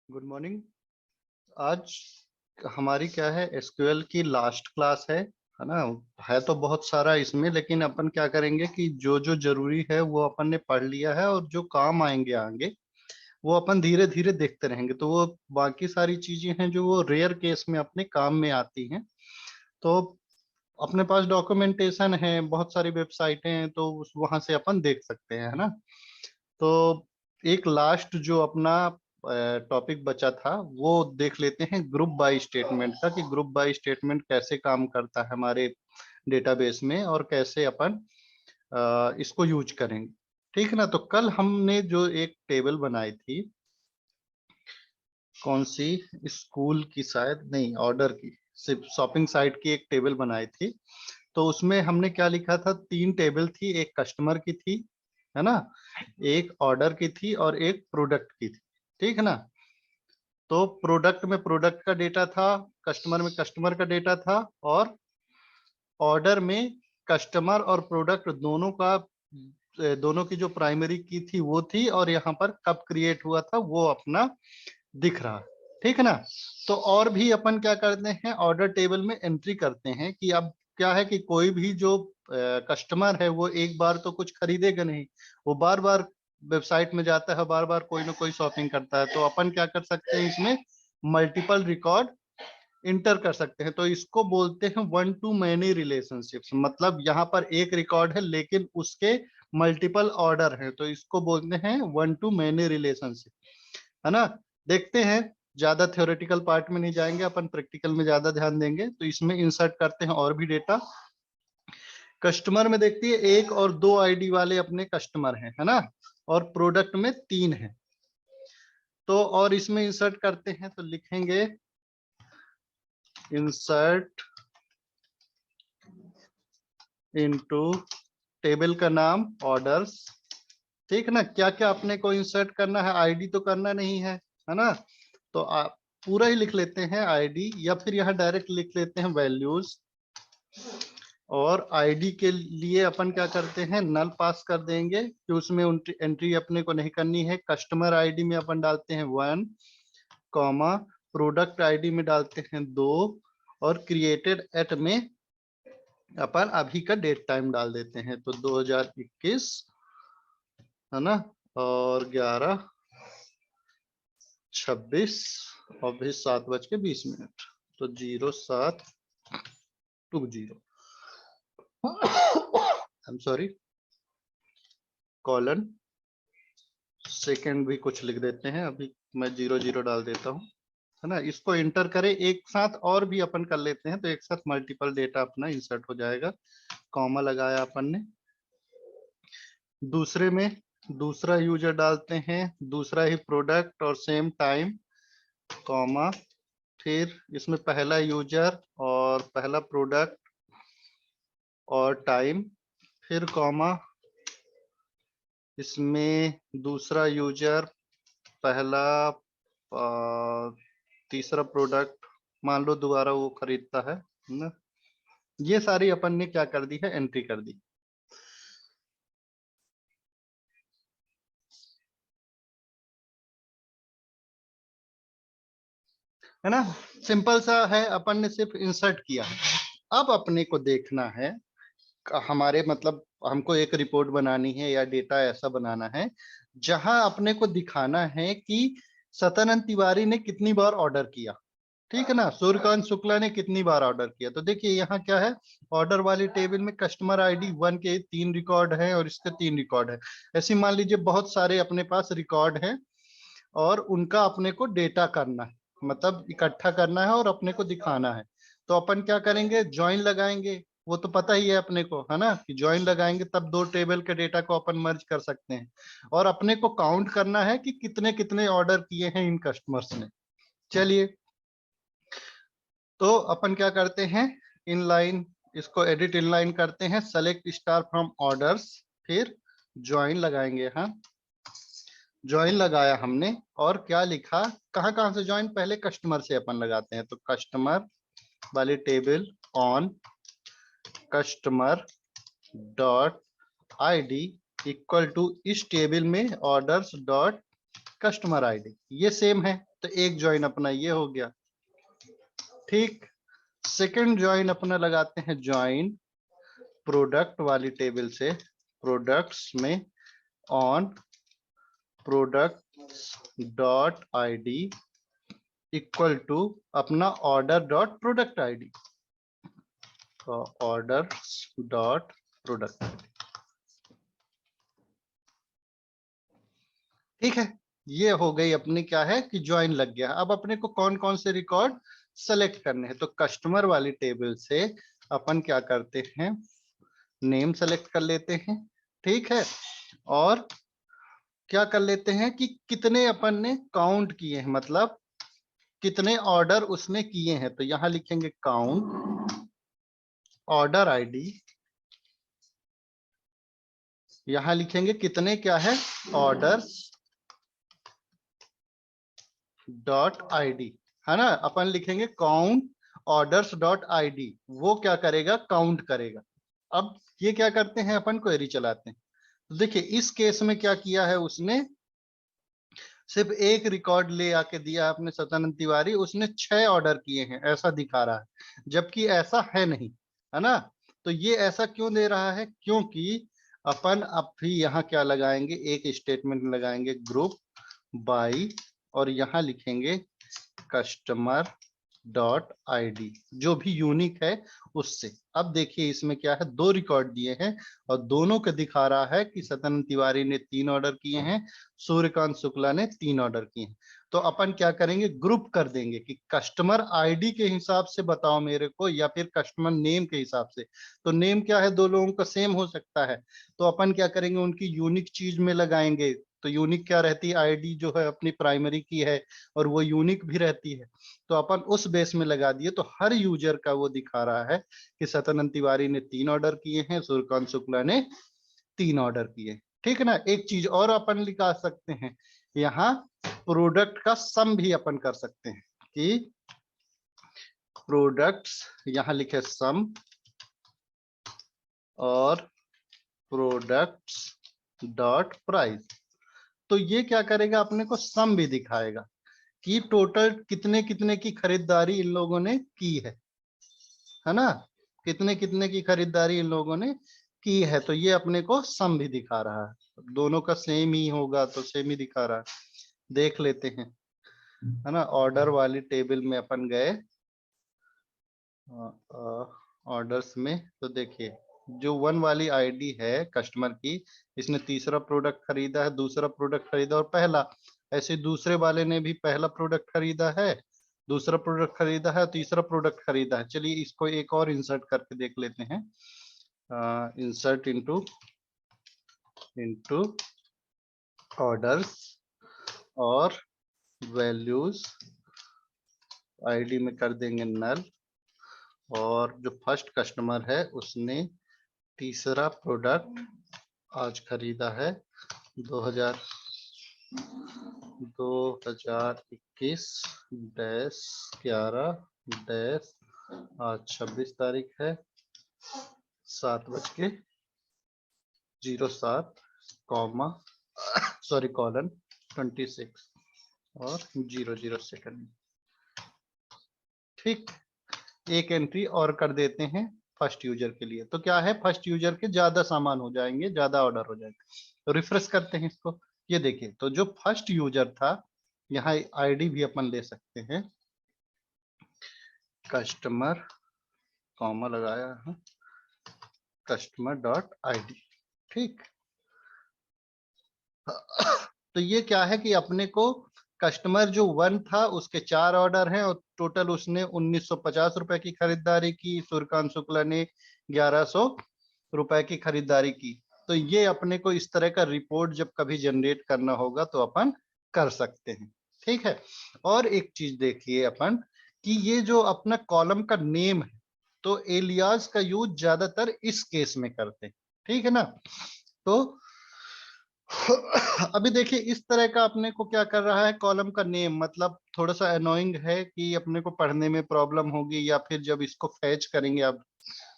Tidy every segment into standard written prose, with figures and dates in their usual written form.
Good morning. आज हमारी क्या है, एसक्यूएल की लास्ट क्लास है ना। है तो बहुत सारा इसमें, लेकिन अपन क्या करेंगे कि जो जो जरूरी है वो अपन ने पढ़ लिया है, और जो काम आएंगे आगे वो अपन धीरे धीरे देखते रहेंगे। तो वो बाकी सारी चीजें हैं जो वो रेयर केस में अपने काम में आती हैं। तो अपने पास डॉक्यूमेंटेशन है, बहुत सारी वेबसाइटें हैं, तो वहां से अपन देख सकते हैं, है ना। तो एक लास्ट जो अपना टॉपिक बचा था वो देख लेते हैं, ग्रुप बाय स्टेटमेंट का, कि ग्रुप बाय स्टेटमेंट कैसे काम करता है हमारे डेटाबेस में और कैसे अपन इसको यूज करेंगे। ठीक है ना। तो कल हमने जो एक टेबल बनाई थी, कौन सी, स्कूल की शायद नहीं, ऑर्डर की, सिर्फ शॉपिंग साइट की एक टेबल बनाई थी। तो उसमें हमने क्या लिखा था, 3 टेबल थी, एक कस्टमर की थी, है ना, एक ऑर्डर की थी और एक प्रोडक्ट की थी। ठीक है ना। तो प्रोडक्ट में प्रोडक्ट का डेटा था, कस्टमर में कस्टमर का डेटा था, और ऑर्डर में कस्टमर और प्रोडक्ट दोनों का, दोनों की जो प्राइमरी की थी वो थी, और यहाँ पर कब क्रिएट हुआ था वो अपना दिख रहा। ठीक है ना। तो और भी अपन क्या करते हैं, ऑर्डर टेबल में एंट्री करते हैं कि अब क्या है कि कोई भी जो कस्टमर है वो एक बार तो कुछ खरीदेगा नहीं, वो बार बार वेबसाइट में जाता है, बार बार कोई ना कोई शॉपिंग करता है। तो अपन क्या कर सकते हैं, इसमें मल्टीपल रिकॉर्ड इंटर कर सकते हैं। तो इसको बोलते हैं वन टू मैनी रिलेशनशिप्स। मतलब यहाँ पर एक रिकॉर्ड है लेकिन उसके मल्टीपल ऑर्डर हैं, तो इसको बोलते हैं वन टू मैनी रिलेशनशिप, है ना। देखते हैं, ज्यादा थ्योरेटिकल पार्ट में नहीं जाएंगे अपन, प्रैक्टिकल में ज्यादा ध्यान देंगे। तो इसमें इंसर्ट करते हैं और भी डेटा। कस्टमर में देखती है 1 और 2 आईडी वाले अपने कस्टमर हैं, है ना, और प्रोडक्ट में 3 है। तो और इसमें इंसर्ट करते हैं, तो लिखेंगे इंसर्ट इनटू, टेबल का नाम ऑर्डर्स। ठीक है ना। क्या क्या अपने को इंसर्ट करना है, आईडी तो करना नहीं है ना। तो पूरा ही लिख लेते हैं आईडी, या फिर यहाँ डायरेक्ट लिख लेते हैं वैल्यूज। और आईडी के लिए अपन क्या करते हैं, नल पास कर देंगे कि उसमें एंट्री अपने को नहीं करनी है। कस्टमर आईडी में अपन डालते हैं 1, कॉमा, प्रोडक्ट आईडी में डालते हैं 2, और क्रिएटेड एट में अपन अभी का डेट टाइम डाल देते हैं, तो 2021, है ना, और 11:26, और भी 7:20। तो 0720, I am sorry, colon, second भी कुछ लिख देते हैं, अभी मैं 00 डाल देता हूँ, है ना। इसको इंटर करें एक साथ, और भी अपन कर लेते हैं, तो एक साथ मल्टीपल डेटा अपना इंसर्ट हो जाएगा। कॉमा लगाया अपन ने। दूसरे में दूसरा यूजर डालते हैं, दूसरा ही प्रोडक्ट और सेम टाइम, कॉमा, फिर इसमें पहला यूजर और पहला प्रोडक्ट और टाइम, फिर कॉमा, इसमें दूसरा यूजर, पहला, तीसरा प्रोडक्ट, मान लो दोबारा वो खरीदता है ना। ये सारी अपन ने क्या कर दी है, एंट्री कर दी, है ना। सिंपल सा है, अपन ने सिर्फ इंसर्ट किया है। अब अपने को देखना है, हमारे मतलब हमको एक रिपोर्ट बनानी है या डेटा ऐसा बनाना है जहां अपने को दिखाना है कि सत्यानंद तिवारी ने कितनी बार ऑर्डर किया। ठीक है ना। सूर्यकांत शुक्ला ने कितनी बार ऑर्डर किया। तो देखिए यहाँ क्या है, ऑर्डर वाली टेबल में कस्टमर आईडी 1 के 3 रिकॉर्ड है और इसके 3 रिकॉर्ड है। ऐसे मान लीजिए बहुत सारे अपने पास रिकॉर्ड हैं, और उनका अपने को डेटा करना है, मतलब इकट्ठा करना है और अपने को दिखाना है। तो अपन क्या करेंगे, ज्वाइन लगाएंगे। वो तो पता ही है अपने को, है ना, कि ज्वाइन लगाएंगे तब 2 टेबल के डेटा को अपन मर्ज कर सकते हैं। और अपने को काउंट करना है कि कितने कितने ऑर्डर किए हैं इन कस्टमर्स ने। चलिए, तो अपन क्या करते हैं, इनलाइन, इसको एडिट इनलाइन करते हैं, सेलेक्ट स्टार फ्रॉम ऑर्डर्स, फिर ज्वाइन लगाएंगे। हाँ, ज्वाइन लगाया हमने, और क्या लिखा, कहाँ कहाँ से ज्वाइन, पहले कस्टमर से अपन लगाते हैं। तो कस्टमर वाली table on customer dot ID equal to इस टेबल में ऑर्डर्स डॉट कस्टमर आईडी, ये सेम है तो एक ज्वाइन अपना ये हो गया। ठीक, सेकंड ज्वाइन अपना लगाते हैं, ज्वाइन प्रोडक्ट वाली टेबल से प्रोडक्ट्स में on product dot ID equal to अपना order dot product ID, order dot product. ठीक है, ये हो गई अपनी क्या है कि ज्वाइन लग गया। अब अपने को कौन कौन से रिकॉर्ड सेलेक्ट करने हैं, तो कस्टमर वाली टेबल से अपन क्या करते हैं, नेम सेलेक्ट कर लेते हैं। ठीक है, और क्या कर लेते हैं कि कितने अपन ने काउंट किए हैं, मतलब कितने ऑर्डर उसने किए हैं, तो यहां लिखेंगे काउंट ऑर्डर आईडी, यहां लिखेंगे कितने क्या है ऑर्डर्स डॉट आईडी, है ना। अपन लिखेंगे काउंट ऑर्डर्स डॉट आईडी, वो क्या करेगा काउंट करेगा। अब ये क्या करते हैं, अपन क्वेरी चलाते हैं। तो देखिए इस केस में क्या किया है उसने, सिर्फ एक रिकॉर्ड ले आके दिया अपने सत्यानंद तिवारी, उसने 6 ऑर्डर किए हैं ऐसा दिखा रहा है, जबकि ऐसा है नहीं, है ना। तो ये ऐसा क्यों दे रहा है, क्योंकि अपन अब भी यहाँ क्या लगाएंगे, एक स्टेटमेंट लगाएंगे ग्रुप बाई, और यहाँ लिखेंगे कस्टमर डॉट आईडी, जो भी यूनिक है उससे। अब देखिए इसमें क्या है, 2 रिकॉर्ड दिए हैं और दोनों के दिखा रहा है कि सत्यानंद तिवारी ने 3 ऑर्डर किए हैं, सूर्यकांत शुक्ला ने 3 ऑर्डर किए हैं। तो अपन क्या करेंगे, ग्रुप कर देंगे कि कस्टमर आईडी के हिसाब से बताओ मेरे को, या फिर कस्टमर नेम के हिसाब से। तो नेम क्या है, 2 लोगों का सेम हो सकता है, तो अपन क्या करेंगे उनकी यूनिक चीज में लगाएंगे। तो यूनिक क्या रहती है, आईडी जो है अपनी प्राइमरी की है और वो यूनिक भी रहती है, तो अपन उस बेस में लगा दिए। तो हर यूजर का वो दिखा रहा है कि सत्यानंद तिवारी ने 3 ऑर्डर किए हैं, सूर्यकांत शुक्ला ने 3 ऑर्डर किए। ठीक है ना। एक चीज और अपन लिखा सकते हैं, यहाँ प्रोडक्ट का सम भी अपन कर सकते हैं कि प्रोडक्ट्स, यहाँ लिखे सम, और प्रोडक्ट्स डॉट प्राइस। तो ये क्या करेगा, अपने को सम भी दिखाएगा कि टोटल कितने कितने की खरीदारी इन लोगों ने की है ना, कितने कितने की खरीदारी इन लोगों ने की है। तो ये अपने को सम भी दिखा रहा है, दोनों का सेम ही होगा तो सेम ही दिखा रहा है। देख लेते हैं, है ना। ऑर्डर वाली टेबल में अपन गए ऑर्डर्स में, तो देखिए जो 1 वाली आईडी है कस्टमर की, इसने तीसरा प्रोडक्ट खरीदा है, दूसरा प्रोडक्ट खरीदा और पहला। ऐसे दूसरे वाले ने भी पहला प्रोडक्ट खरीदा है, दूसरा प्रोडक्ट खरीदा है, तीसरा प्रोडक्ट खरीदा है। चलिए इसको एक और इंसर्ट करके देख लेते हैं, इंसर्ट इनटू ऑर्डर्स और वैल्यूज आईडी में कर देंगे नल, और जो फर्स्ट कस्टमर है उसने तीसरा प्रोडक्ट आज खरीदा है 2021-11 आज 26 तारीख है, 7:07 कॉलन 26 और 00 सेकंड। ठीक, एक एंट्री और कर देते हैं फर्स्ट यूजर के लिए। तो क्या है, फर्स्ट यूजर के ज्यादा सामान हो जाएंगे, ज्यादा ऑर्डर हो जाएगा। तो रिफ्रेश करते हैं इसको, ये देखिए तो जो फर्स्ट यूजर था, यहाँ आईडी भी अपन ले सकते हैं, कस्टमर कॉमा लगाया है, कस्टमर डॉट आईडी। ठीक, तो ये क्या है कि अपने को कस्टमर जो 1 था उसके 4 ऑर्डर हैं और टोटल उसने 1950 रुपए की खरीदारी की, सूर्यकांत शुक्ला ने 1100 रुपए की खरीदारी की। तो ये अपने को इस तरह का रिपोर्ट जब कभी जनरेट करना होगा तो अपन कर सकते हैं। ठीक है, और एक चीज देखिए अपन कि ये जो अपना कॉलम का नेम है, तो एलियास का यूज ज्यादातर इस केस में करते हैं। ठीक है ना। तो अभी देखिए इस तरह का अपने को क्या कर रहा है, कॉलम का नेम, मतलब थोड़ा सा अनोइंग है कि अपने को पढ़ने में प्रॉब्लम होगी, या फिर जब इसको फैच करेंगे आप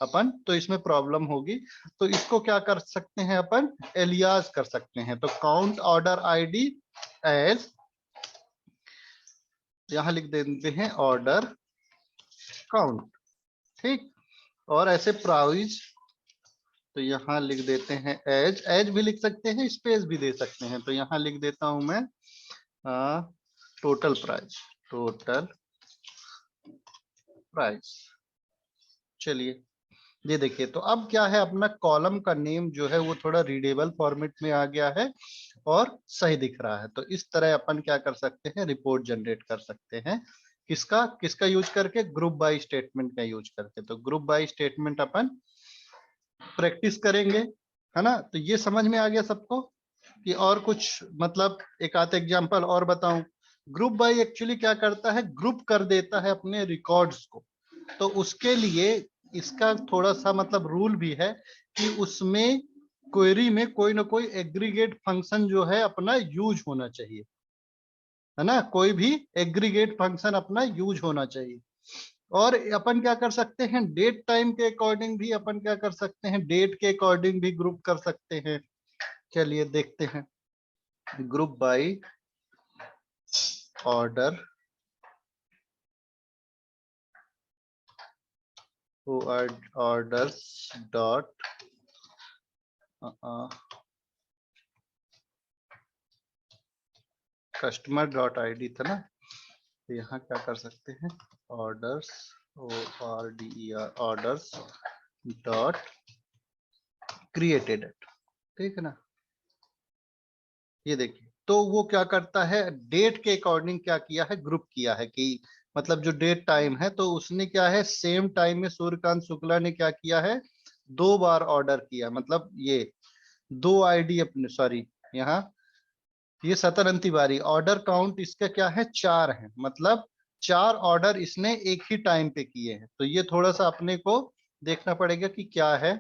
अपन, तो इसमें प्रॉब्लम होगी। तो इसको क्या कर सकते हैं अपन, एलियास कर सकते हैं। तो काउंट ऑर्डर आईडी एज, यहां लिख देते हैं ऑर्डर काउंट, ठीक। और ऐसे प्राइस, तो यहाँ लिख देते हैं एज, एज भी लिख सकते हैं, स्पेस भी दे सकते हैं। तो यहाँ लिख देता हूं मैं टोटल प्राइस, टोटल प्राइस। चलिए ये देखिए, तो अब क्या है, अपना कॉलम का नेम जो है वो थोड़ा रीडेबल फॉर्मेट में आ गया है और सही दिख रहा है। तो इस तरह अपन क्या कर सकते हैं, रिपोर्ट जनरेट कर सकते हैं। किसका किसका यूज करके, ग्रुप बाय स्टेटमेंट का यूज करके। तो group by statement upon practice करेंगे, है ना। तो ये समझ में आ गया सबको कि और कुछ मतलब एक आध एग्जांपल और बताऊं। ग्रुप बाय एक्चुअली क्या करता है, ग्रुप कर देता है अपने रिकॉर्ड्स को। तो उसके लिए इसका थोड़ा सा मतलब रूल भी है कि उसमें क्वेरी में कोई ना कोई एग्रीगेट फंक्शन जो है अपना यूज होना चाहिए, है ना। कोई भी एग्रीगेट फंक्शन अपना यूज होना चाहिए। और अपन क्या कर सकते हैं, डेट टाइम के अकॉर्डिंग भी अपन क्या कर सकते हैं, डेट के अकॉर्डिंग भी ग्रुप कर सकते हैं। चलिए देखते हैं, group by order, orders dot customer dot ID था ना। तो यहाँ क्या कर सकते हैं, orders, ORDER, orders dot created, ठीक है ना। ये देखिए, तो वो क्या करता है, डेट के अकॉर्डिंग क्या किया है, ग्रुप किया है कि मतलब जो डेट टाइम है, तो उसने क्या है, सेम टाइम में सूर्यकांत शुक्ला ने क्या किया है, 2 बार ऑर्डर किया। मतलब ये 2 आईडी अपने, सॉरी यहाँ ये सतरन तिवारी, ऑर्डर काउंट इसका क्या है, 4 है। मतलब 4 ऑर्डर इसने एक ही टाइम पे किए हैं। तो ये थोड़ा सा अपने को देखना पड़ेगा कि क्या है।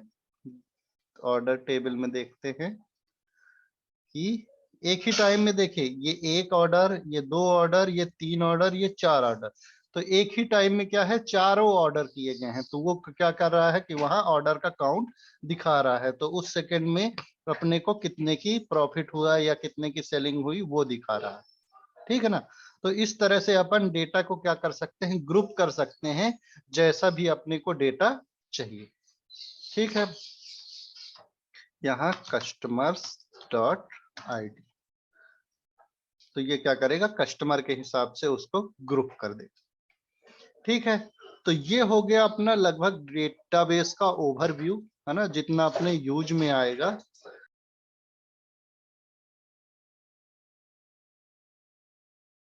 ऑर्डर टेबल में देखते हैं कि एक ही टाइम में, देखिए ये 1 ऑर्डर, ये 2 ऑर्डर, ये 3 ऑर्डर, ये 4 ऑर्डर। तो एक ही टाइम में क्या है, चारों ऑर्डर किए गए हैं। तो वो क्या कर रहा है कि वहां ऑर्डर का काउंट दिखा रहा है। तो उस सेकंड में अपने को कितने की प्रॉफिट हुआ या कितने की सेलिंग हुई वो दिखा रहा है, ठीक है ना। तो इस तरह से अपन डेटा को क्या कर सकते हैं, ग्रुप कर सकते हैं, जैसा भी अपने को डेटा चाहिए, ठीक है। यहाँ कस्टमर्स डॉट आईडी, तो ये क्या करेगा, कस्टमर के हिसाब से उसको ग्रुप कर दे, ठीक है। तो ये हो गया अपना लगभग डेटाबेस का ओवरव्यू, है ना, जितना अपने यूज में आएगा